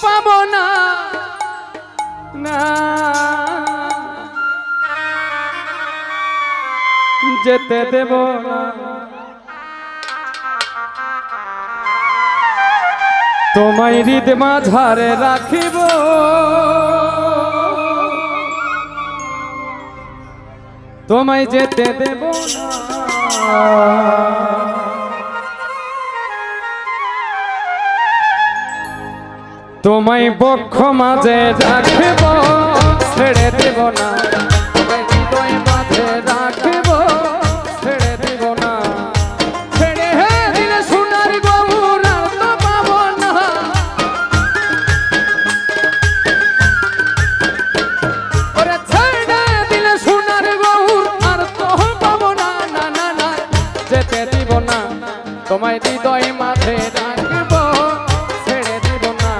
পাবো না না যেতে দেব না তোমায় হৃদ মাঝারে রাখিব তোমায় যেতে দেব না তোমায় বক্ষ মাঝে রাখিব ছেড়ে দেব না তোমায় হৃদয় মাঝে রাখিব ছেড়ে দেব না ছেড়ে দিলে সোনার গৌর আর তো পাবো না ওরে ছেড়ে দিলে সোনার গৌর আর তো পাবো না না না না যেতে দিব না তোমায় হৃদয় মাঝে রাখিব ছেড়ে দিব না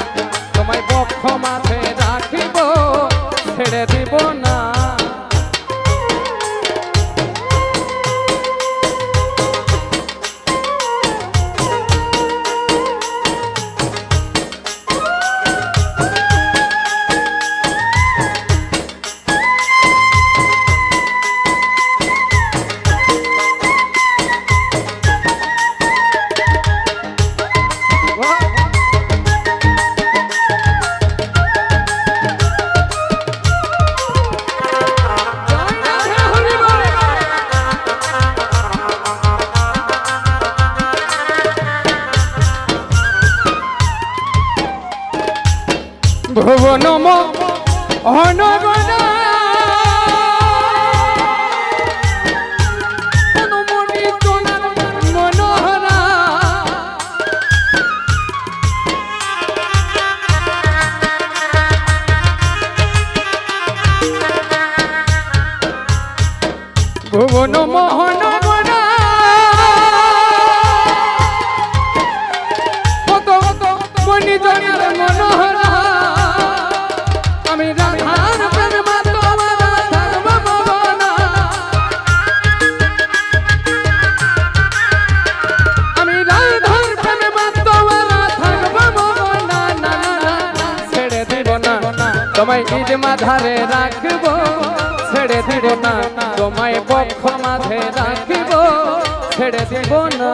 তোমায় বক্ষ মাঝে রাখিব ছেড়ে দিব না ভুবনম অনগনা মনি তোনার মনোহরা ভুবন মোহন কত মনি তোনার মনোহরা আমি রাধার প্রেম তোমার ধর্ম মগনা আমি রাধার প্রেম তোমার ধর্ম মগনা না না ছেড়ে দিব না তোমায় নিজ মাঝারে রাখব ছেড়ে দিব না তোমায় বক্ষ মাঝে রাখব ছেড়ে দিব না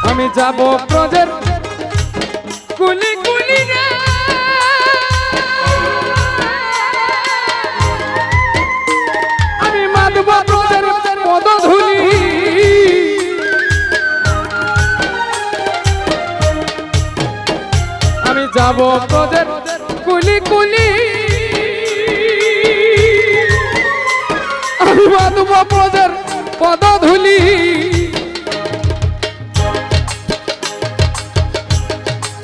আমি যাব ব্রজের কুলি কুলি রে আমি মাধব ব্রজের পদধূলি আমি যাব ব্রজের কুলি কুলি আমি মাধব ব্রজের পদধূলি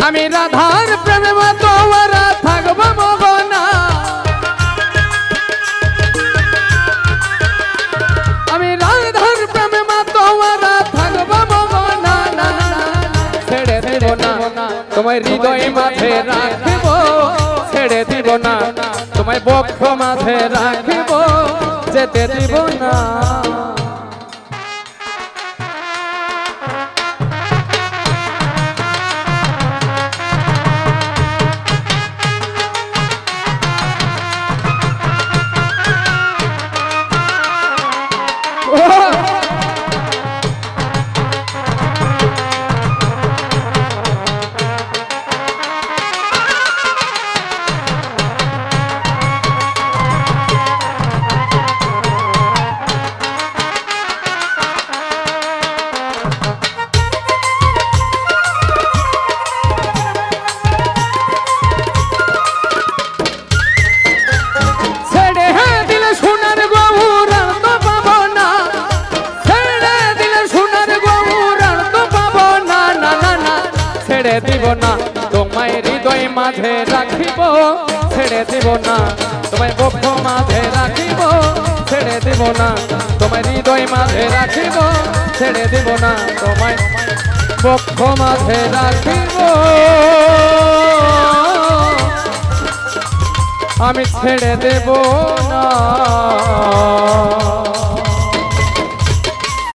আমি রাধার প্রেমে তোমার থাকব মগনা আমি রাধার প্রেমে তোমার থাকব মগনা না ছেড়ে দিব না তোমায় হৃদয় মাঝে রাখিব ছেড়ে দিব না তোমায় বক্ষ মাঝে রাখিব যেতে দিব না ছেড়ে দিব না তোমায় হৃদয় মাঝে রাখিব ছেড়ে দিব না তোমায় বক্ষ মাঝে রাখিব ছেড়ে দিব না তোমায় হৃদয় মাঝে রাখিব ছেড়ে দিব না তোমায় বক্ষ মাঝে রাখিব আমি ছেড়ে দেব না।